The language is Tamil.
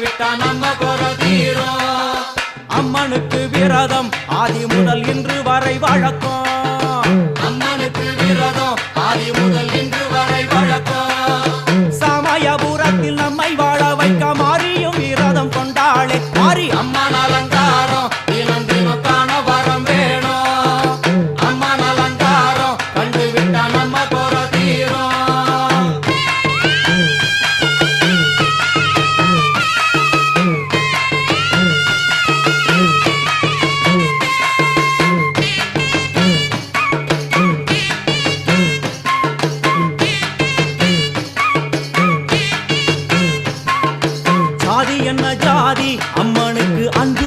விட்டா நம்ம குறை தீரும். அம்மனுக்கு விரதம் ஆதி முதல் இன்று வரை வழக்கம். அம்மனுக்கு விரதம் ஆதி முதல் இன்று வரை வழக்கம். சமயபுரத்தில் நம்மை வாழ வைக்க மாறியும் விரதம் கொண்டாளே மாறி அம்மன் அலங்காரம் தினம் தினம் காண வரம் வேணும். அம்மன் அலங்காரம் கண்டு விட்டா நம்ம குறை தீரும். ஜாதி என்ன ஜாதி அம்மனுக்கு அன்பு